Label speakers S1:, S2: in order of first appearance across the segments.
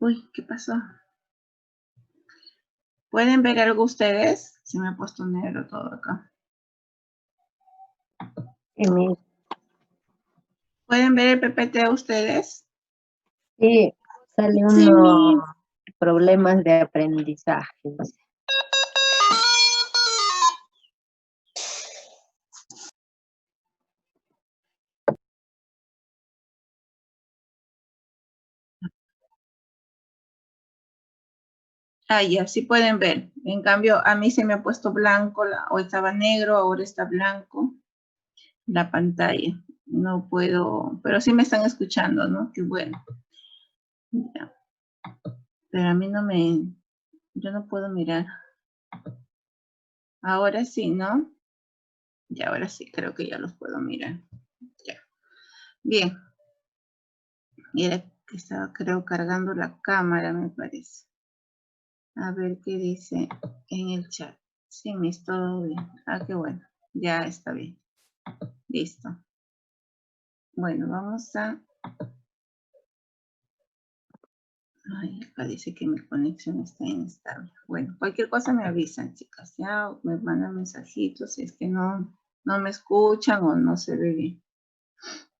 S1: Uy, ¿qué pasó? ¿Pueden ver algo ustedes? Se me ha puesto negro todo acá. ¿Pueden ver el PPT ustedes?
S2: Sí, sale
S1: Sí,
S2: unos problemas de aprendizaje.
S1: Ya, sí pueden ver. En cambio, a mí se me ha puesto blanco, o estaba negro, ahora está blanco la pantalla. No puedo, pero sí me están escuchando, ¿no? Qué bueno. Ya. Pero a mí yo no puedo mirar. Ahora sí, ¿no? Ya, ahora sí, creo que ya los puedo mirar. Ya. Bien. Y era que estaba, creo, cargando la cámara, me parece. A ver qué dice en el chat. Sí, me está todo bien. Ah, qué bueno. Ya está bien. Listo. Bueno, vamos a... Ay, acá dice que mi conexión está inestable. Bueno, cualquier cosa me avisan, chicas. Ya me mandan mensajitos si es que no me escuchan o no se ve bien.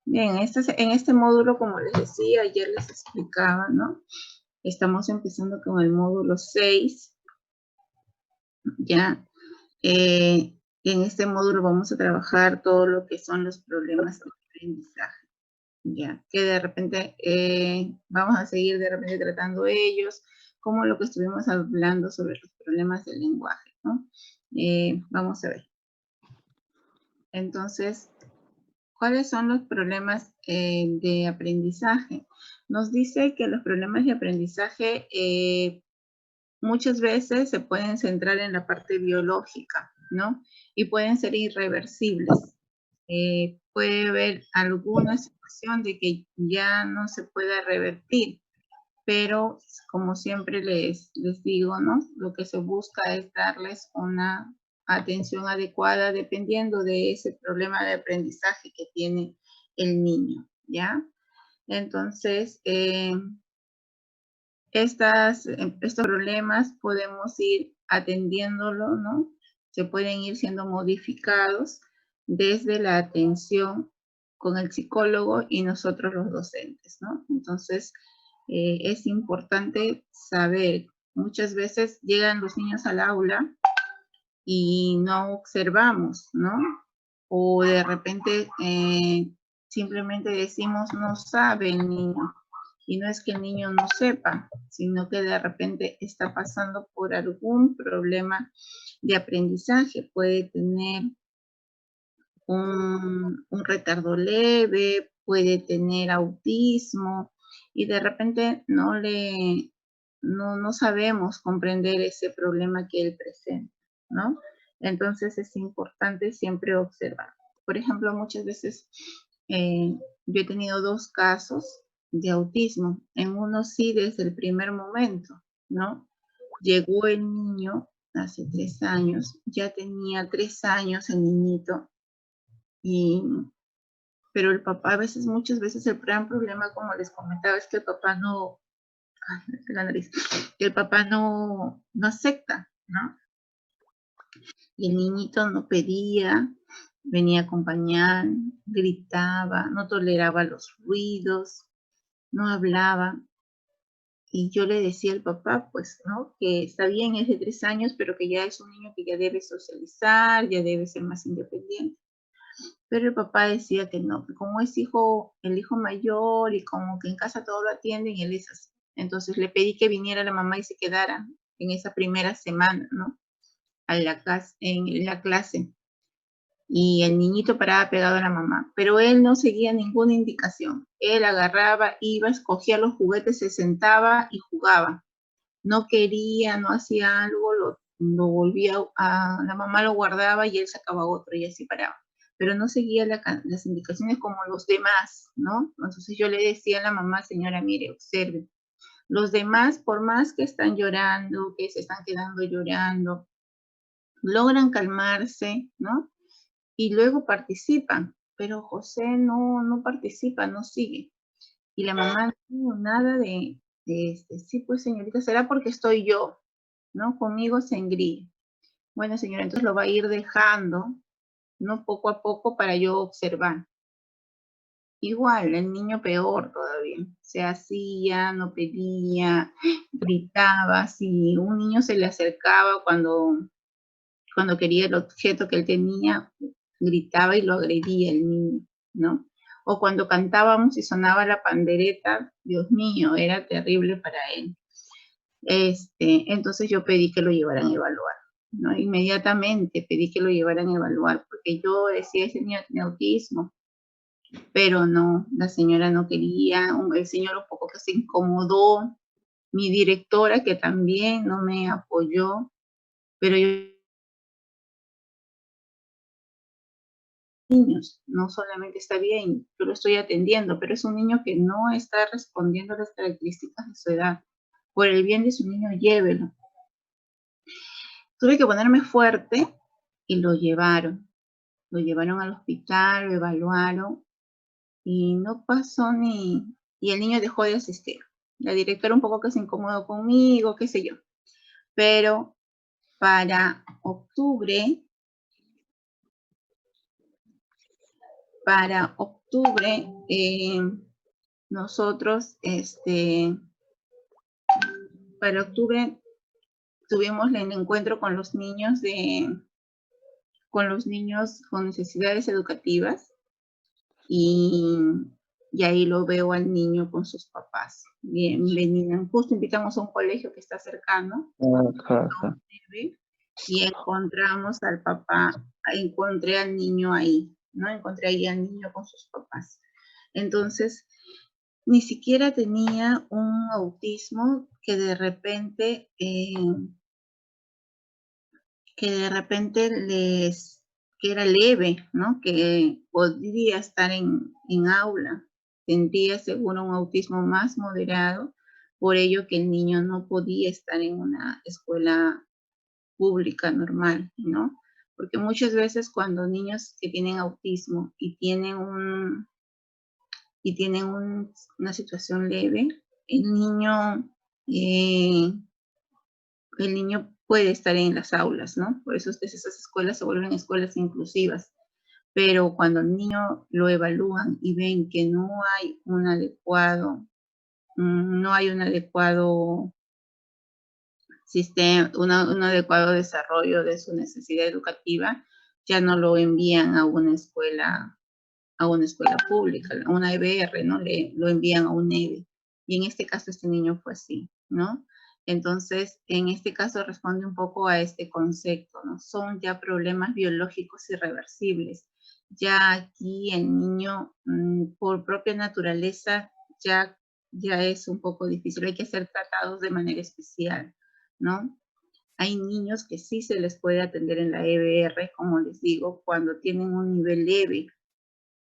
S1: Bien, en este módulo, como les decía, ayer les explicaba, ¿no? Estamos empezando con el módulo 6. Ya. En este módulo vamos a trabajar todo lo que son los problemas de aprendizaje. Ya, que de repente vamos a seguir de repente tratando ellos, como lo que estuvimos hablando sobre los problemas del lenguaje, ¿no? Vamos a ver. Entonces, ¿cuáles son los problemas de aprendizaje? Nos dice que los problemas de aprendizaje muchas veces se pueden centrar en la parte biológica, ¿no? Y pueden ser irreversibles. Puede haber alguna situación de que ya no se pueda revertir, pero como siempre les digo, ¿no? Lo que se busca es darles una atención adecuada dependiendo de ese problema de aprendizaje que tiene el niño, ¿ya? Entonces, estos problemas podemos ir atendiéndolo, ¿no? Se pueden ir siendo modificados desde la atención con el psicólogo y nosotros los docentes, ¿no? Entonces, es importante saber, muchas veces llegan los niños al aula y no observamos, ¿no? O de repente simplemente decimos no sabe el niño. Y no es que el niño no sepa, sino que de repente está pasando por algún problema de aprendizaje. Puede tener un retardo leve, puede tener autismo y de repente no sabemos comprender ese problema que él presenta, ¿no? Entonces es importante siempre observar. Por ejemplo, muchas veces yo he tenido 2 casos de autismo. En uno sí desde el primer momento, ¿no? Llegó el niño hace 3 años, ya tenía 3 años el niñito, pero el papá muchas veces el gran problema, como les comentaba, es que el papá no acepta, ¿no? Y el niñito no pedía, venía a acompañar, gritaba, no toleraba los ruidos, no hablaba. Y yo le decía al papá, pues, ¿no? Que está bien, es de 3 años, pero que ya es un niño que ya debe socializar, ya debe ser más independiente. Pero el papá decía que no, que como es el hijo mayor y como que en casa todo lo atienden, él es así. Entonces le pedí que viniera la mamá y se quedara en esa primera semana, ¿no? En la clase. Y el niñito paraba pegado a la mamá, pero él no seguía ninguna indicación. Él agarraba, iba, escogía los juguetes, se sentaba y jugaba. No quería, no hacía algo, lo volvía la mamá lo guardaba y él sacaba otro y así paraba. Pero no seguía las indicaciones como los demás, ¿no? Entonces yo le decía a la mamá, señora, mire, observe. Los demás, por más que están llorando, que se están quedando llorando, logran calmarse, ¿no? Y luego participan, pero José no participa, no sigue. Y la mamá no nada de Sí, pues señorita, será porque estoy yo, ¿no? Conmigo se engríe. Bueno, señora, entonces lo va a ir dejando, ¿no? Poco a poco para yo observar. Igual, el niño peor todavía. Se hacía, no pedía, gritaba. Si un niño se le acercaba cuando quería el objeto que él tenía, gritaba y lo agredía el niño, ¿no? O cuando cantábamos y sonaba la pandereta, Dios mío, era terrible para él. Entonces yo pedí que lo llevaran a evaluar, ¿no? Inmediatamente pedí que lo llevaran a evaluar, porque yo decía, ese niño tiene autismo, pero no, la señora no quería, el señor un poco que se incomodó, mi directora que también no me apoyó, pero yo niños, no solamente está bien, yo lo estoy atendiendo, pero es un niño que no está respondiendo a las características de su edad. Por el bien de su niño, llévelo. Tuve que ponerme fuerte y lo llevaron. Lo llevaron al hospital, lo evaluaron y no pasó ni... Y el niño dejó de asistir. La directora un poco que se incomodó conmigo, qué sé yo. Pero para octubre, nosotros, para octubre tuvimos el encuentro con los niños con necesidades educativas y ahí lo veo al niño con sus papás. Bien, venían, justo invitamos a un colegio que está cercano, y encontramos al papá, encontré al niño ahí, ¿no? Encontré ahí al niño con sus papás. Entonces, ni siquiera tenía un autismo que de repente que era leve, ¿no? Que podría estar en aula. Tendría seguro un autismo más moderado, por ello que el niño no podía estar en una escuela pública normal, ¿no? Porque muchas veces cuando niños que tienen autismo y tienen una situación leve, el niño eh, puede estar en las aulas, ¿no? Por eso esas escuelas se vuelven escuelas inclusivas. Pero cuando el niño lo evalúan y ven que no hay un adecuado sistema, un adecuado desarrollo de su necesidad educativa, ya no lo envían a una escuela pública, a una EBR, ¿no? Lo envían a un EBE. Y en este caso este niño fue así, ¿no? Entonces, en este caso responde un poco a este concepto, ¿no? Son ya problemas biológicos irreversibles. Ya aquí el niño, por propia naturaleza, ya es un poco difícil. Hay que ser tratados de manera especial, ¿no? Hay niños que sí se les puede atender en la EBR, como les digo, cuando tienen un nivel leve,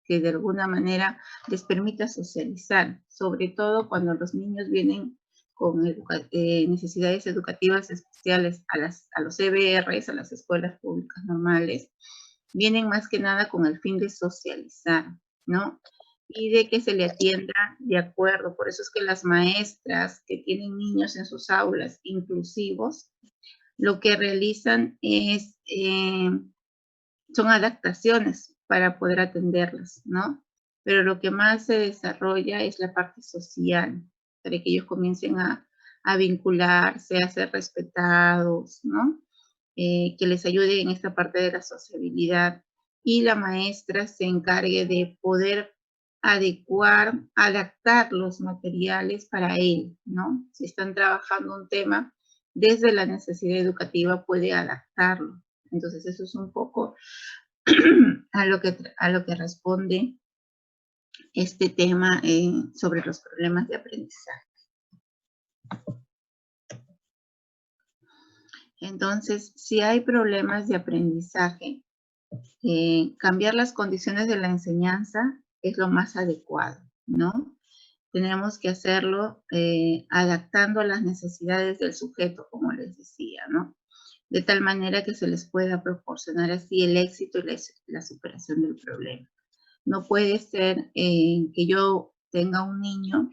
S1: que de alguna manera les permita socializar, sobre todo cuando los niños vienen con necesidades educativas especiales a los EBRs, a las escuelas públicas normales, vienen más que nada con el fin de socializar, ¿no? Y de que se le atienda de acuerdo. Por eso es que las maestras que tienen niños en sus aulas inclusivos, lo que realizan son adaptaciones para poder atenderlas, ¿no? Pero lo que más se desarrolla es la parte social, para que ellos comiencen a vincularse, a ser respetados, ¿no? Que les ayude en esta parte de la sociabilidad y la maestra se encargue de poder adaptar los materiales para él, ¿no? Si están trabajando un tema, desde la necesidad educativa puede adaptarlo. Entonces eso es un poco a lo que responde este tema sobre los problemas de aprendizaje. Entonces, si hay problemas de aprendizaje, cambiar las condiciones de la enseñanza es lo más adecuado, ¿no? Tenemos que hacerlo adaptando a las necesidades del sujeto, como les decía, ¿no? De tal manera que se les pueda proporcionar así el éxito y la superación del problema. No puede ser que yo tenga un niño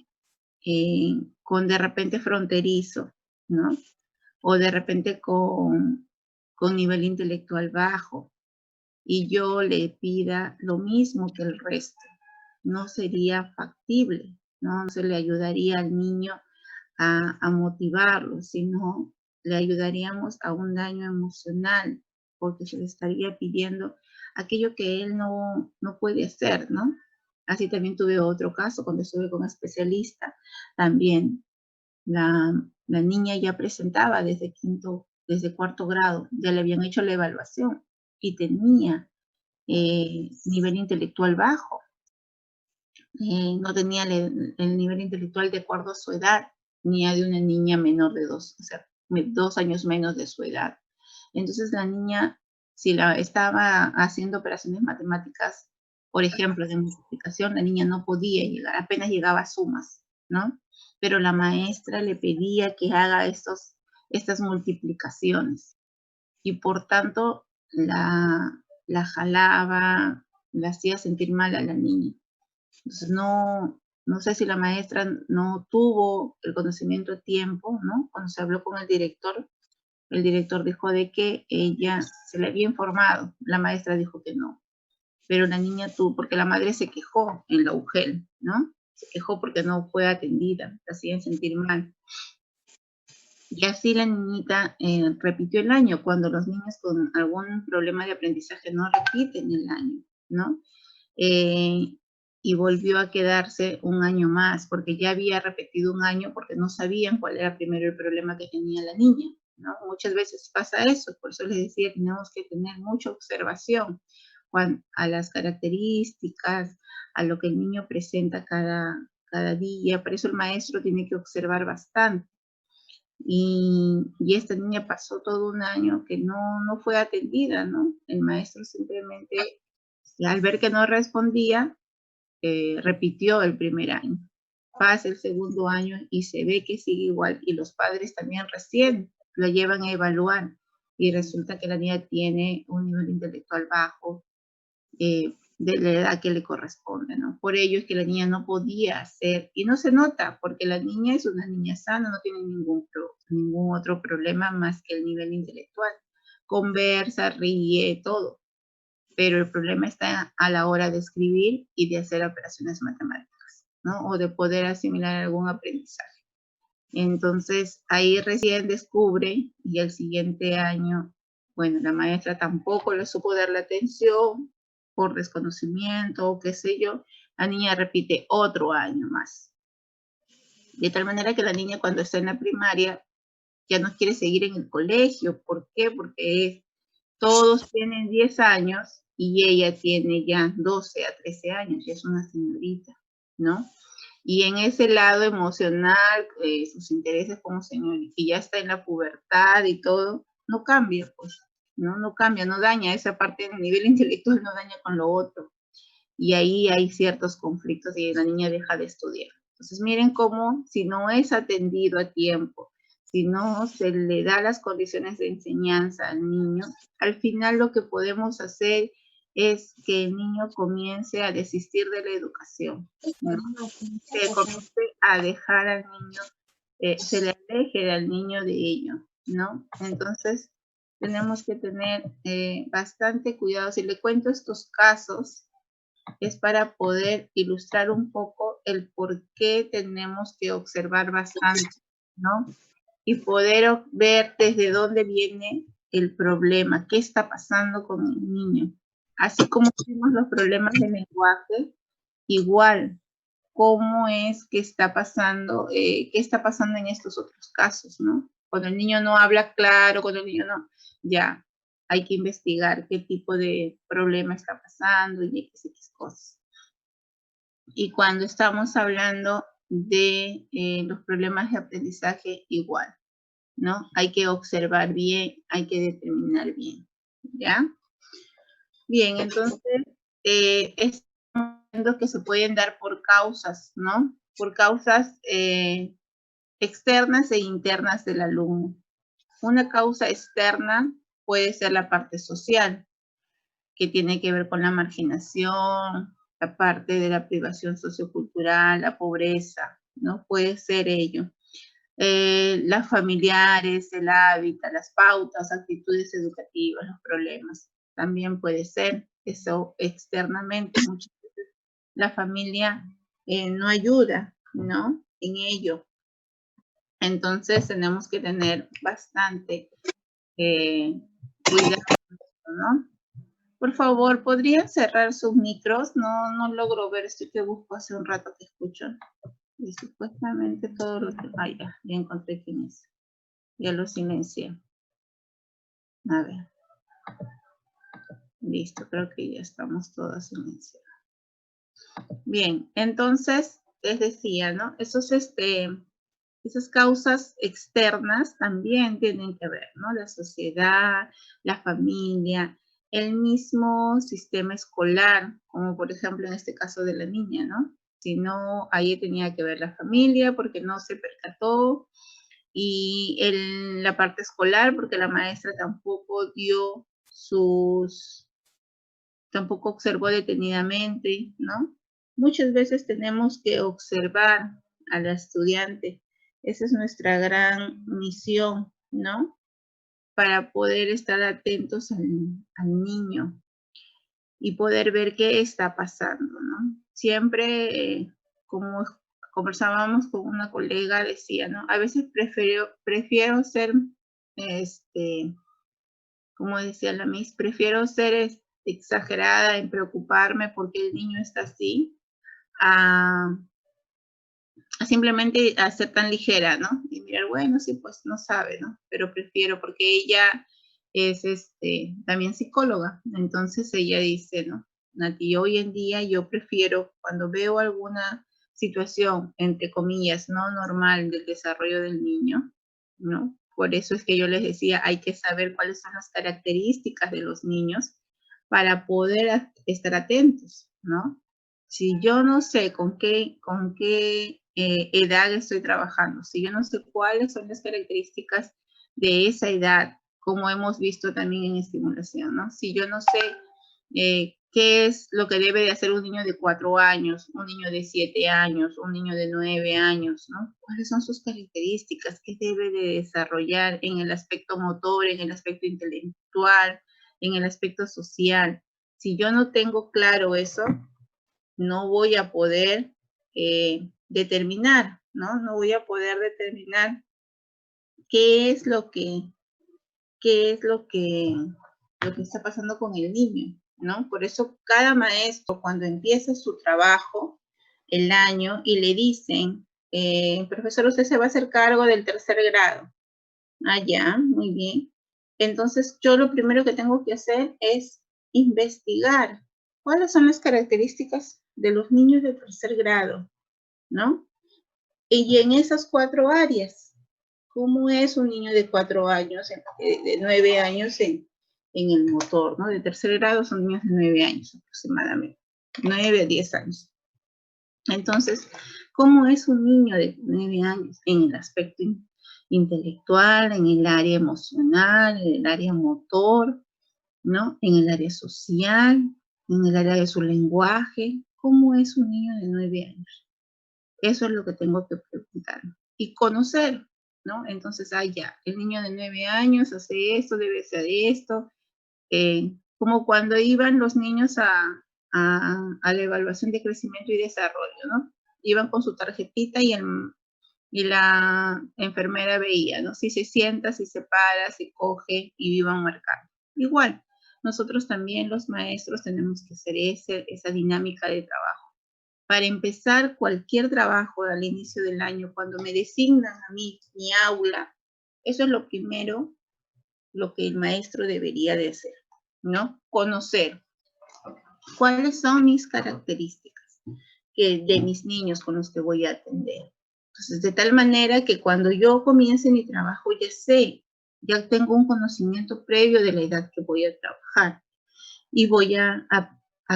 S1: con de repente fronterizo, ¿no? O de repente con nivel intelectual bajo, y yo le pida lo mismo que el resto, no sería factible, ¿no? No se le ayudaría al niño a motivarlo, sino le ayudaríamos a un daño emocional, porque se le estaría pidiendo aquello que él no puede hacer, ¿no? Así también tuve otro caso cuando estuve con especialista, también la niña ya presentaba desde cuarto grado, ya le habían hecho la evaluación y tenía nivel intelectual bajo, no tenía el nivel intelectual de acuerdo a su edad, ni a de una niña menor de 2, o sea, 2 años menos de su edad. Entonces la niña, si la estaba haciendo operaciones matemáticas, por ejemplo, de multiplicación, la niña no podía llegar, apenas llegaba a sumas, ¿no? Pero la maestra le pedía que haga estas multiplicaciones y por tanto la jalaba, la hacía sentir mal a la niña. Entonces no sé si la maestra no tuvo el conocimiento a tiempo, ¿no? Cuando se habló con el director dijo de que ella se le había informado, la maestra dijo que no, pero la niña tuvo, porque la madre se quejó en la UGEL, ¿no? Se quejó porque no fue atendida, la hacían sentir mal. Y así la niñita repitió el año, cuando los niños con algún problema de aprendizaje no repiten el año, ¿no? Y volvió a quedarse un año más, porque ya había repetido un año porque no sabían cuál era primero el problema que tenía la niña, ¿no? Muchas veces pasa eso, por eso les decía que tenemos que tener mucha observación a las características, a lo que el niño presenta cada día, por eso el maestro tiene que observar bastante. Y esta niña pasó todo un año que no fue atendida, ¿no? El maestro simplemente, al ver que no respondía, repitió el primer año. Pasa el segundo año y se ve que sigue igual, y los padres también recién la llevan a evaluar, y resulta que la niña tiene un nivel intelectual bajo, de la edad que le corresponde, ¿no? Por ello es que la niña no podía hacer, y no se nota, porque la niña es una niña sana, no tiene ningún otro problema más que el nivel intelectual. Conversa, ríe, todo, pero el problema está a la hora de escribir y de hacer operaciones matemáticas, ¿no? O de poder asimilar algún aprendizaje. Entonces, ahí recién descubre, y el siguiente año, bueno, la maestra tampoco le supo dar la atención por desconocimiento o qué sé yo, la niña repite otro año más. De tal manera que la niña cuando está en la primaria ya no quiere seguir en el colegio. ¿Por qué? Porque todos tienen 10 años y ella tiene ya 12 a 13 años, ya es una señorita, ¿no? Y en ese lado emocional, sus intereses como señorita, y ya está en la pubertad y todo, no cambia, pues, no cambia, no daña, esa parte del nivel intelectual no daña con lo otro. Y ahí hay ciertos conflictos y la niña deja de estudiar. Entonces miren cómo si no es atendido a tiempo, si no se le da las condiciones de enseñanza al niño, al final lo que podemos hacer es que el niño comience a desistir de la educación, ¿no? Se comience a dejar al niño, se le aleje al niño de ello, ¿no? Entonces tenemos que tener bastante cuidado. Si le cuento estos casos, es para poder ilustrar un poco el por qué tenemos que observar bastante, ¿no? Y poder ver desde dónde viene el problema, qué está pasando con el niño. Así como vimos los problemas de lenguaje, igual, cómo es que está pasando, qué está pasando en estos otros casos, ¿no? Cuando el niño no habla claro, cuando el niño no, ya, hay que investigar qué tipo de problema está pasando y X cosas. Y cuando estamos hablando de los problemas de aprendizaje, igual, ¿no? Hay que observar bien, hay que determinar bien, ¿ya? Bien, entonces, estamos viendo que se pueden dar por causas, ¿no? Por causas externas e internas del alumno. Una causa externa puede ser la parte social, que tiene que ver con la marginación, la parte de la privación sociocultural, la pobreza, ¿no? Puede ser ello. Las familiares, el hábitat, las pautas, actitudes educativas, los problemas. También puede ser eso externamente. Muchas veces la familia no ayuda, ¿no? En ello. Entonces tenemos que tener bastante cuidado, ¿no? Por favor, ¿podrían cerrar sus micros? No logro ver, esto que busco hace un rato que escucho. Y supuestamente todo lo que... Ah, ya encontré quién es. Ya lo silencié. A ver. Listo, creo que ya estamos todas silenciadas. Bien, entonces, les decía, ¿no? Esas causas externas también tienen que ver, ¿no? La sociedad, la familia, el mismo sistema escolar, como por ejemplo en este caso de la niña, ¿no? Si no, ahí tenía que ver la familia porque no se percató, y la parte escolar porque la maestra tampoco tampoco observó detenidamente, ¿no? Muchas veces tenemos que observar a la estudiante. Esa es nuestra gran misión, ¿no? Para poder estar atentos al niño y poder ver qué está pasando, ¿no? Siempre, como conversábamos con una colega, decía, ¿no? A veces prefiero ser, como decía la Miss, prefiero ser exagerada en preocuparme porque el niño está así, a simplemente a ser tan ligera, ¿no? Y mirar, bueno, sí, pues no sabe, ¿no? Pero prefiero, porque ella es también psicóloga, entonces ella dice, ¿no? Nati, hoy en día yo prefiero, cuando veo alguna situación, entre comillas, no normal del desarrollo del niño, ¿no? Por eso es que yo les decía, hay que saber cuáles son las características de los niños para poder estar atentos, ¿no? Si yo no sé con qué edad estoy trabajando, si yo no sé cuáles son las características de esa edad, como hemos visto también en estimulación, ¿no? Si yo no sé qué es lo que debe de hacer un niño de 4 años, un niño de 7 años, un niño de 9 años, ¿no? ¿Cuáles son sus características? ¿Qué debe de desarrollar en el aspecto motor, en el aspecto intelectual, en el aspecto social? Si yo no tengo claro eso, no voy a poder determinar, ¿no? No voy a poder determinar qué es lo que está pasando con el niño, ¿no? Por eso cada maestro cuando empieza su trabajo, el año, y le dicen, profesor, usted se va a hacer cargo del tercer grado. Ah, ya, muy bien. Entonces yo lo primero que tengo que hacer es investigar cuáles son las características de los niños de tercer grado, ¿no? Y en esas 4 áreas, ¿cómo es un niño de 4 años, de 9 años en el motor, ¿no? De tercer grado son niños de 9 años aproximadamente, 9 a 10 años. Entonces, ¿cómo es un niño de 9 años en el aspecto intelectual, en el área emocional, en el área motor, ¿no? En el área social, en el área de su lenguaje? ¿Cómo es un niño de 9 años? Eso es lo que tengo que preguntar y conocer, ¿no? Entonces, ya, el niño de 9 años hace esto, debe ser esto, como cuando iban los niños a la evaluación de crecimiento y desarrollo, ¿no? Iban con su tarjetita y la enfermera veía, ¿no? Si se sienta, si se para, si coge y iban marcando. Igual, nosotros también los maestros tenemos que hacer esa dinámica de trabajo. Para empezar cualquier trabajo al inicio del año, cuando me designan a mí mi aula, eso es lo primero, lo que el maestro debería de hacer, ¿no? Conocer cuáles son mis características de mis niños con los que voy a atender. Entonces, de tal manera que cuando yo comience mi trabajo ya tengo un conocimiento previo de la edad que voy a trabajar y voy a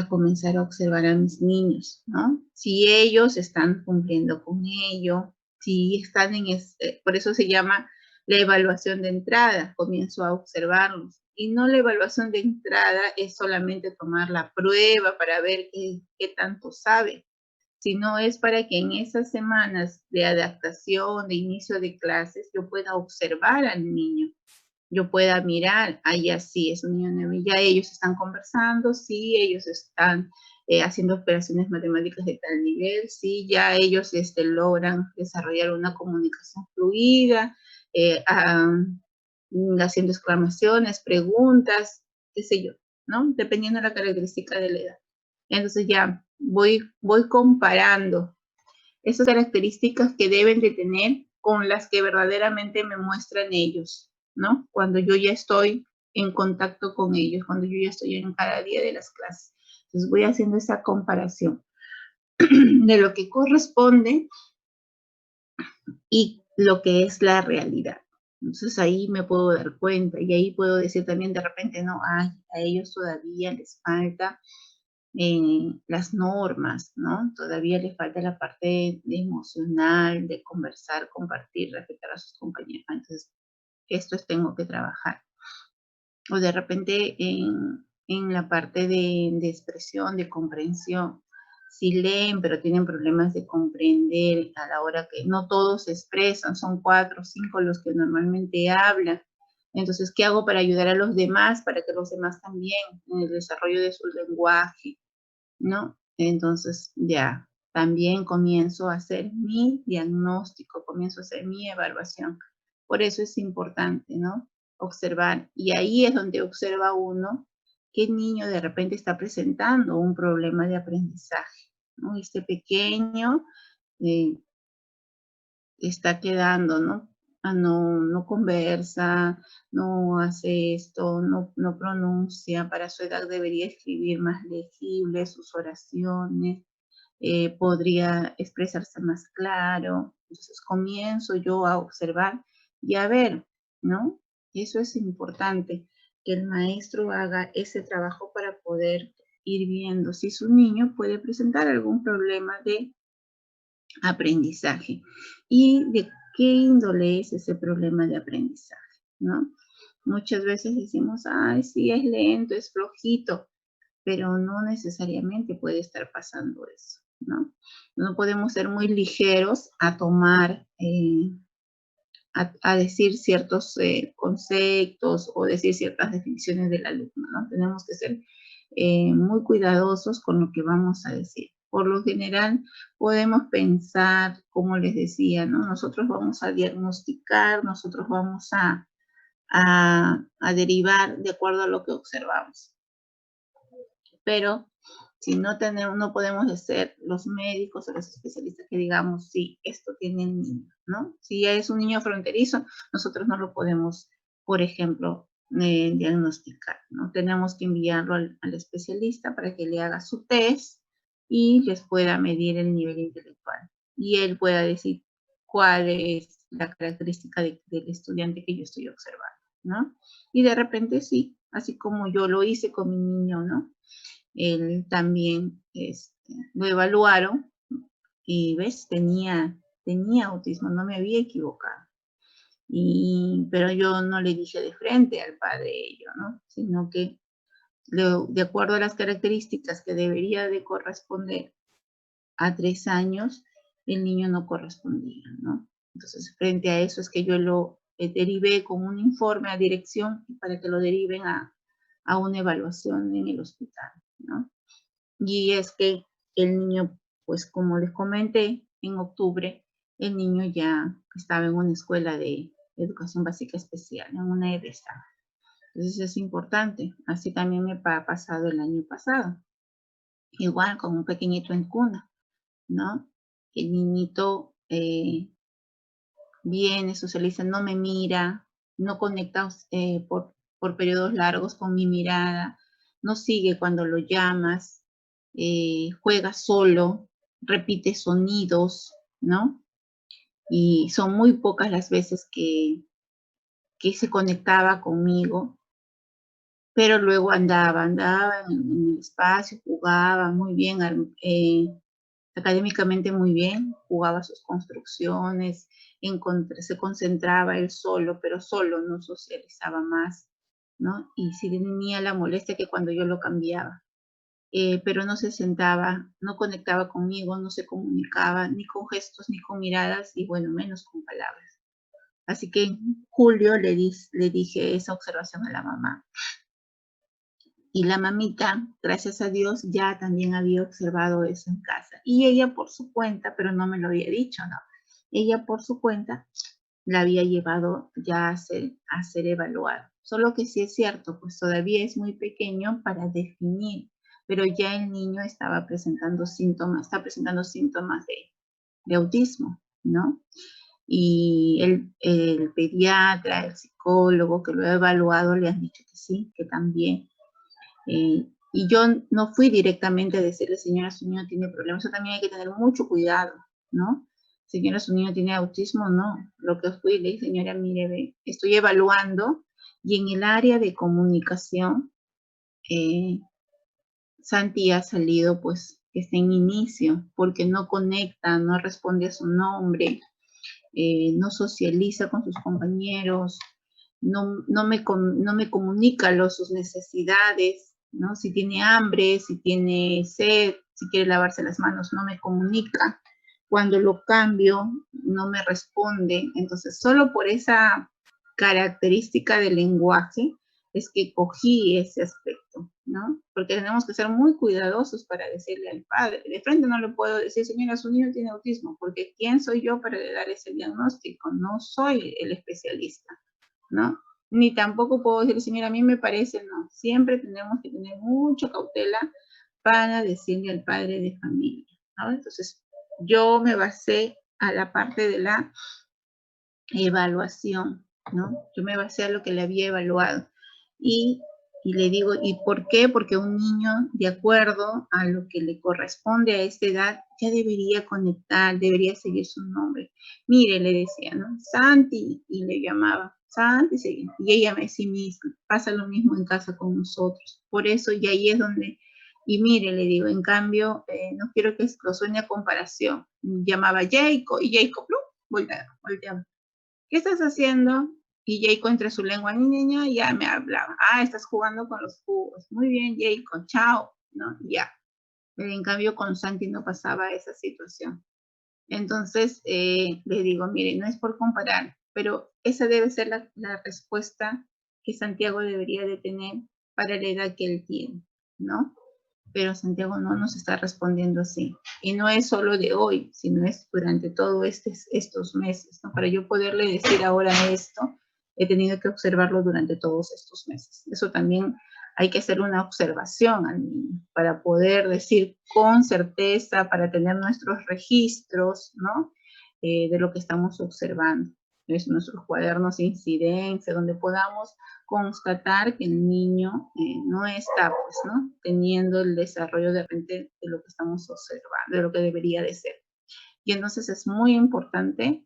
S1: comenzar a observar a mis niños, ¿no? Si ellos están cumpliendo con ello, si están por eso se llama la evaluación de entrada, comienzo a observarlos. Y no la evaluación de entrada es solamente tomar la prueba para ver qué tanto sabe, sino es para que en esas semanas de adaptación, de inicio de clases, yo pueda observar al niño, yo pueda mirar, ya sí, es un niño nuevo, ya ellos están conversando, sí, ellos están haciendo operaciones matemáticas de tal nivel, sí, ya ellos logran desarrollar una comunicación fluida, haciendo exclamaciones, preguntas, qué sé yo, ¿no? Dependiendo de la característica de la edad. Entonces ya voy comparando esas características que deben de tener con las que verdaderamente me muestran ellos, ¿no? Cuando yo ya estoy en contacto con ellos, cuando yo ya estoy en cada día de las clases. Entonces voy haciendo esa comparación de lo que corresponde y lo que es la realidad. Entonces ahí me puedo dar cuenta y ahí puedo decir también de repente, no, a ellos todavía les falta las normas, ¿no? Todavía les falta la parte de emocional, de conversar, compartir, respetar a sus compañeros. Entonces, esto tengo que trabajar. O de repente en la parte de expresión, de comprensión, si leen, pero tienen problemas de comprender a la hora que no todos se expresan, son 4 o 5 los que normalmente hablan. Entonces, ¿qué hago para ayudar a los demás, para que los demás también en el desarrollo de su lenguaje, ¿no? Entonces ya también comienzo a hacer mi diagnóstico, comienzo a hacer mi evaluación. Por eso es importante, ¿no? Observar. Y ahí es donde observa uno qué niño de repente está presentando un problema de aprendizaje, ¿no? Este pequeño eh, está quedando, ¿no? No conversa, no hace esto, no pronuncia, para su edad debería escribir más legible sus oraciones, podría expresarse más claro. Entonces comienzo yo a observar y a ver, ¿no? Eso es importante, que el maestro haga ese trabajo para poder ir viendo si su niño puede presentar algún problema de aprendizaje y de qué índole es ese problema de aprendizaje, ¿no? Muchas veces decimos, ay, sí, es lento, es flojito, pero no necesariamente puede estar pasando eso, ¿no? No podemos ser muy ligeros a tomar, a decir ciertos conceptos o decir ciertas definiciones del alumno, ¿no? Tenemos que ser muy cuidadosos con lo que vamos a decir. Por lo general, podemos pensar, como les decía, ¿no? Nosotros vamos a diagnosticar, nosotros vamos a derivar de acuerdo a lo que observamos. Pero si no tenemos, no podemos ser los médicos o los especialistas que digamos, sí, esto tiene el niño, ¿no? Si ya es un niño fronterizo, nosotros no lo podemos, por ejemplo, diagnosticar, ¿no? Tenemos que enviarlo al especialista para que le haga su test y les pueda medir el nivel intelectual. Y él pueda decir cuál es la característica del estudiante que yo estoy observando, ¿no? Y de repente sí, así como yo lo hice con mi niño, ¿no? Él también lo evaluaron y, ¿ves? Tenía autismo, no me había equivocado. Pero yo no le dije de frente al padre ello, ¿no? Sino que de acuerdo a las características que debería de corresponder a 3 años, el niño no correspondía, ¿no? Entonces, frente a eso es que yo lo derivé con un informe a dirección para que lo deriven a una evaluación en el hospital, ¿no? Y es que el niño, pues como les comenté, en octubre, el niño ya estaba en una escuela de educación básica especial, en una EBESA. Entonces es importante. Así también me ha pasado el año pasado. Igual con un pequeñito en cuna, ¿no? El niñito viene, socializa, no me mira, no conecta por periodos largos con mi mirada, no sigue cuando lo llamas, juega solo, repite sonidos, ¿no? Y son muy pocas las veces que se conectaba conmigo, pero luego andaba en el espacio, jugaba muy bien, académicamente muy bien, jugaba sus construcciones, se concentraba él solo, pero solo, no socializaba más, ¿no? Y sí tenía la molestia que cuando yo lo cambiaba, pero no se sentaba, no conectaba conmigo, no se comunicaba, ni con gestos, ni con miradas, y bueno, menos con palabras. Así que en julio le dije esa observación a la mamá. Y la mamita, gracias a Dios, ya también había observado eso en casa. Y ella por su cuenta, pero no me lo había dicho, ¿no? Ella por su cuenta la había llevado ya a ser evaluado. Solo que sí es cierto, pues todavía es muy pequeño para definir, pero ya el niño estaba presentando síntomas, está presentando síntomas de autismo, ¿no? Y el pediatra, el psicólogo que lo ha evaluado le han dicho que sí, que también. Y yo no fui directamente a decirle, señora, su niño tiene problemas. Eso también hay que tener mucho cuidado, ¿no? Señora, su niño tiene autismo, no. Lo que fui, le dije, señora, mire, ve, estoy evaluando y en el área de comunicación, Santi ha salido, pues, que está en inicio, porque no conecta, no responde a su nombre, no socializa con sus compañeros, no me comunica sus necesidades, ¿no? Si tiene hambre, si tiene sed, si quiere lavarse las manos, no me comunica. Cuando lo cambio, no me responde. Entonces, solo por esa característica del lenguaje es que cogí ese aspecto, ¿no? Porque tenemos que ser muy cuidadosos para decirle al padre. De frente no le puedo decir, señora, su niño tiene autismo, porque ¿quién soy yo para dar ese diagnóstico? No soy el especialista, ¿no? Ni tampoco puedo decir, señora, a mí me parece, no. Siempre tenemos que tener mucha cautela para decirle al padre de familia, ¿no? Entonces, yo me basé a la parte de la evaluación, ¿no? Yo me basé a lo que le había evaluado. Y, y le digo, ¿y por qué? Porque un niño, de acuerdo a lo que le corresponde a esta edad, ya debería conectar, debería seguir su nombre. Mire, le decía, ¿no? Santi, y le llamaba, Santi, y ella me decía, pasa lo mismo en casa con nosotros. Por eso, y ahí es donde, y mire, le digo, en cambio, no quiero que lo suene a comparación. Llamaba Jacob, y Jacob, volteaba. ¿Qué estás haciendo? Y Jacob entre su lengua, niña, ya me hablaba. Ah, estás jugando con los cubos. Muy bien, Jacob, chao. ¿No? Ya. Pero en cambio con Santi no pasaba esa situación. Entonces, le digo, mire, no es por comparar, pero esa debe ser la respuesta que Santiago debería de tener para la edad que él tiene, ¿no? Pero Santiago no nos está respondiendo así. Y no es solo de hoy, sino es durante todos estos meses, ¿no? Para yo poderle decir ahora esto, he tenido que observarlo durante todos estos meses. Eso también hay que hacer una observación al niño para poder decir con certeza, para tener nuestros registros, ¿no? De lo que estamos observando. Es nuestros cuadernos de incidencia, donde podamos constatar que el niño no está, pues, ¿no? Teniendo el desarrollo de repente de lo que estamos observando, de lo que debería de ser. Y entonces es muy importante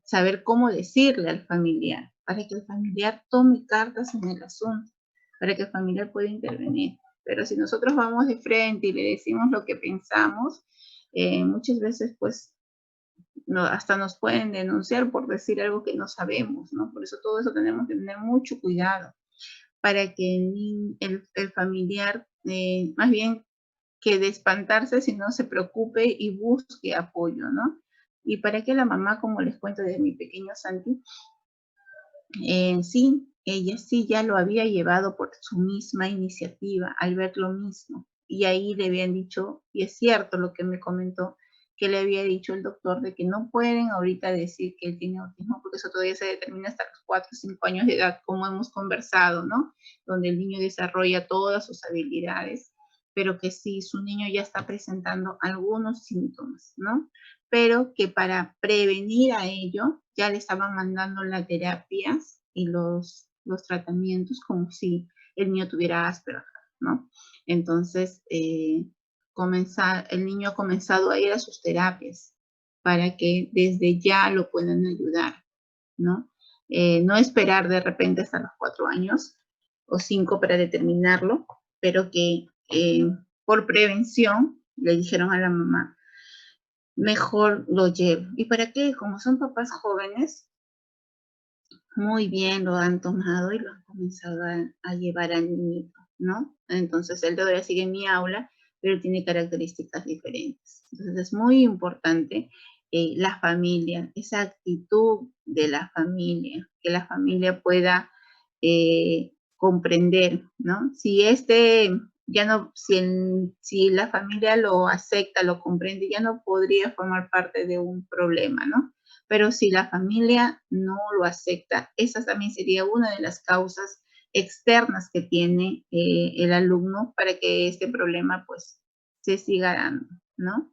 S1: saber cómo decirle al familiar, para que el familiar tome cartas en el asunto, para que el familiar pueda intervenir. Pero si nosotros vamos de frente y le decimos lo que pensamos, muchas veces, pues, no, hasta nos pueden denunciar por decir algo que no sabemos, ¿no? Por eso todo eso tenemos que tener mucho cuidado para que el familiar, más bien que de espantarse, sino se preocupe y busque apoyo, ¿no? Y para que la mamá, como les cuento de mi pequeño Santi, sí, ella sí ya lo había llevado por su misma iniciativa al ver lo mismo. Y ahí le habían dicho, y es cierto lo que me comentó, que le había dicho el doctor de que no pueden ahorita decir que él tiene autismo porque eso todavía se determina hasta los 4 o 5 años de edad, como hemos conversado, ¿no? Donde el niño desarrolla todas sus habilidades, pero que sí, su niño ya está presentando algunos síntomas, ¿no? Pero que para prevenir a ello ya le estaban mandando las terapias y los tratamientos como si el niño tuviera Asperger, ¿no? Entonces, el niño ha comenzado a ir a sus terapias para que desde ya lo puedan ayudar, ¿no? No esperar de repente hasta los 4 años o 5 para determinarlo, pero que por prevención le dijeron a la mamá, mejor lo llevo. ¿Y para qué? Como son papás jóvenes, muy bien lo han tomado y lo han comenzado a llevar al niñito, ¿no? Entonces él todavía sigue en mi aula, pero tiene características diferentes. Entonces es muy importante la familia, esa actitud de la familia, que la familia pueda comprender, ¿no? Si ya no, si la familia lo acepta, lo comprende, ya no podría formar parte de un problema, ¿no? Pero si la familia no lo acepta, esa también sería una de las causas externas que tiene el alumno para que este problema pues se siga dando, ¿no?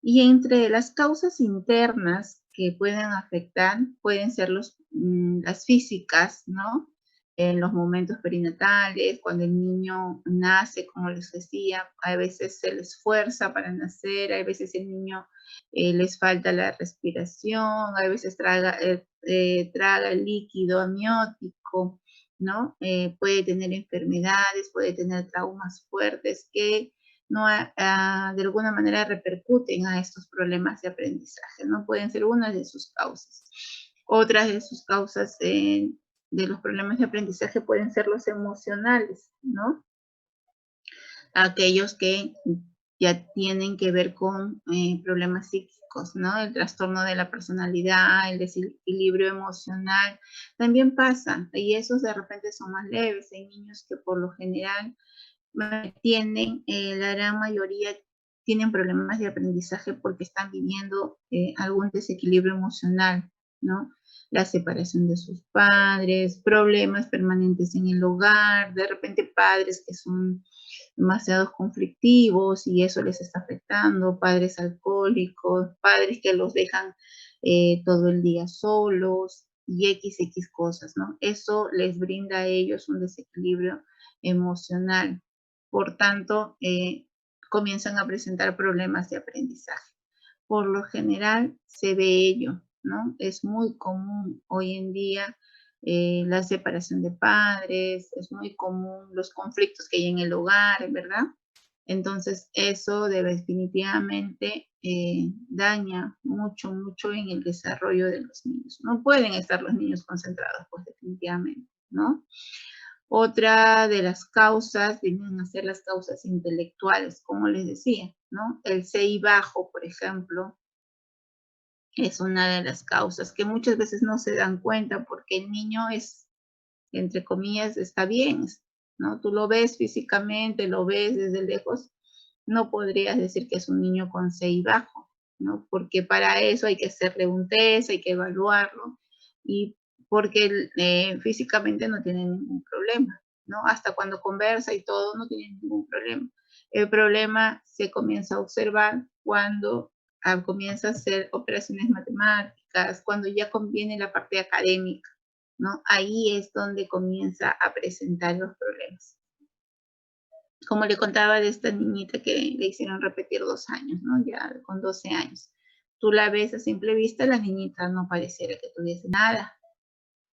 S1: Y entre las causas internas que pueden afectar, pueden ser las físicas, ¿no? En los momentos perinatales, cuando el niño nace, como les decía, a veces se les fuerza para nacer, a veces el niño les falta la respiración, a veces traga el líquido amniótico, ¿no? Puede tener enfermedades, puede tener traumas fuertes que no, de alguna manera repercuten a estos problemas de aprendizaje, ¿no? Pueden ser una de sus causas. Otras de sus causas de los problemas de aprendizaje pueden ser los emocionales, ¿no? Aquellos que ya tienen que ver con problemas psíquicos, ¿no? El trastorno de la personalidad, el desequilibrio emocional, también pasa, y esos de repente son más leves. Hay niños que por lo general la gran mayoría tienen problemas de aprendizaje porque están viviendo algún desequilibrio emocional, ¿no? La separación de sus padres, problemas permanentes en el hogar, de repente padres que son demasiado conflictivos y eso les está afectando, padres alcohólicos, padres que los dejan todo el día solos y XX cosas, ¿no? Eso les brinda a ellos un desequilibrio emocional. Por tanto, comienzan a presentar problemas de aprendizaje. Por lo general se ve ello, ¿no? Es muy común hoy en día la separación de padres, es muy común los conflictos que hay en el hogar, ¿verdad? Entonces, eso definitivamente daña mucho, mucho en el desarrollo de los niños. No pueden estar los niños concentrados, pues definitivamente, ¿no? Otra de las causas vienen a ser las causas intelectuales, como les decía, ¿no? El CI bajo, por ejemplo, es una de las causas que muchas veces no se dan cuenta porque el niño es, entre comillas, está bien, ¿no? Tú lo ves físicamente, lo ves desde lejos, no podrías decir que es un niño con CI bajo, ¿no? Porque para eso hay que hacerle un test, hay que evaluarlo, y porque físicamente no tiene ningún problema, ¿no? Hasta cuando conversa y todo, no tiene ningún problema. El problema se comienza a observar cuando comienza a hacer operaciones matemáticas, cuando ya conviene la parte académica, ¿no? Ahí es donde comienza a presentar los problemas. Como le contaba de esta niñita que le hicieron repetir 2 años, ¿no? Ya con 12 años. Tú la ves a simple vista, la niñita no pareciera que tuviese nada.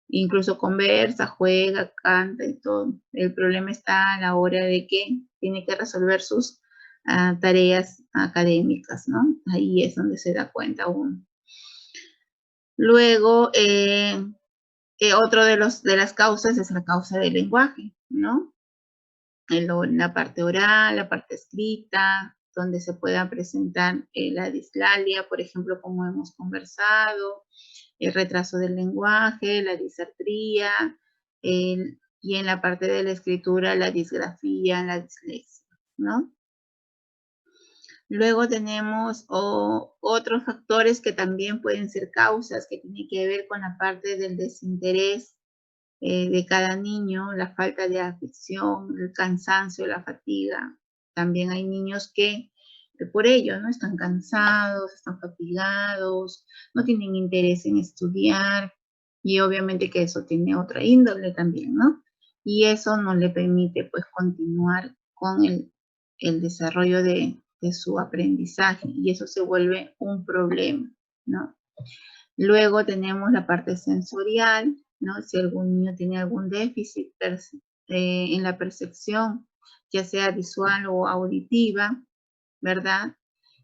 S1: Incluso conversa, juega, canta y todo. El problema está a la hora de que tiene que resolver sus tareas académicas, ¿no? Ahí es donde se da cuenta uno. Luego, otro de las causas es la causa del lenguaje, ¿no? La parte oral, la parte escrita, donde se pueda presentar la dislalia, por ejemplo, como hemos conversado, el retraso del lenguaje, la disartría, y en la parte de la escritura, la disgrafía, la dislexia, ¿no? Luego tenemos otros factores que también pueden ser causas, que tienen que ver con la parte del desinterés de cada niño, la falta de afección, el cansancio, la fatiga. También hay niños que por ello, ¿no? Están cansados, están fatigados, no tienen interés en estudiar y obviamente que eso tiene otra índole también, ¿no? Y eso no le permite pues continuar con el desarrollo de su aprendizaje y eso se vuelve un problema, ¿no? Luego tenemos la parte sensorial, ¿no? Si algún niño tiene algún déficit en la percepción, ya sea visual o auditiva, ¿verdad?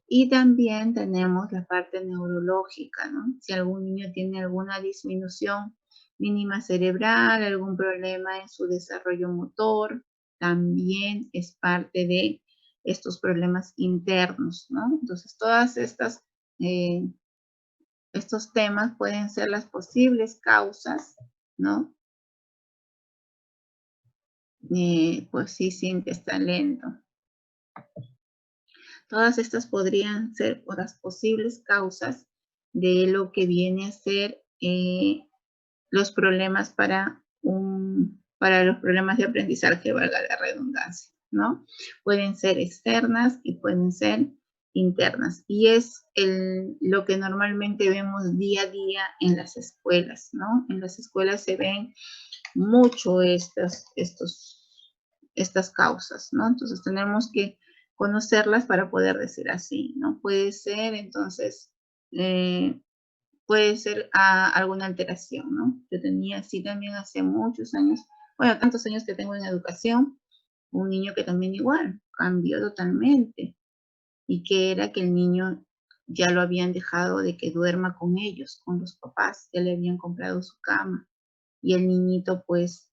S1: Y también tenemos la parte neurológica, ¿no? Si algún niño tiene alguna disminución mínima cerebral, algún problema en su desarrollo motor, también es parte de estos problemas internos, ¿no? Entonces, todas estas, estos temas pueden ser las posibles causas, ¿no? Pues sí, que está lento. Todas estas podrían ser las posibles causas de lo que viene a ser los problemas para los problemas de aprendizaje, valga la redundancia, ¿no? Pueden ser externas y pueden ser internas. Y es lo que normalmente vemos día a día en las escuelas, ¿no? En las escuelas se ven mucho estas causas, ¿no? Entonces tenemos que conocerlas para poder decir así, ¿no? Puede ser, entonces, puede ser alguna alteración, ¿no? Yo tenía así también hace muchos años, bueno, tantos años que tengo en educación, un niño que también igual, cambió totalmente, y que era que el niño ya lo habían dejado de que duerma con ellos, con los papás, ya le habían comprado su cama, y el niñito, pues,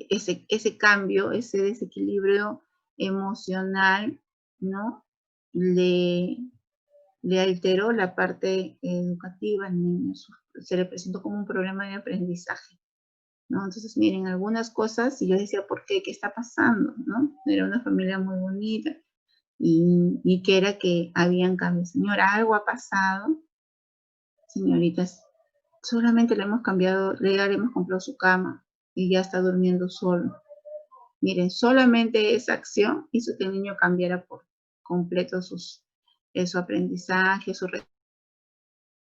S1: ese cambio, ese desequilibrio emocional, ¿no? Le alteró la parte educativa al niño, se le presentó como un problema de aprendizaje, ¿no? Entonces, miren, algunas cosas, y yo decía, ¿por qué? ¿Qué está pasando? ¿No? Era una familia muy bonita, y que era que habían cambios. Señora, algo ha pasado, señoritas, solamente le hemos cambiado, ya le hemos comprado su cama, y ya está durmiendo solo. Miren, solamente esa acción hizo que el niño cambiara por completo su aprendizaje, su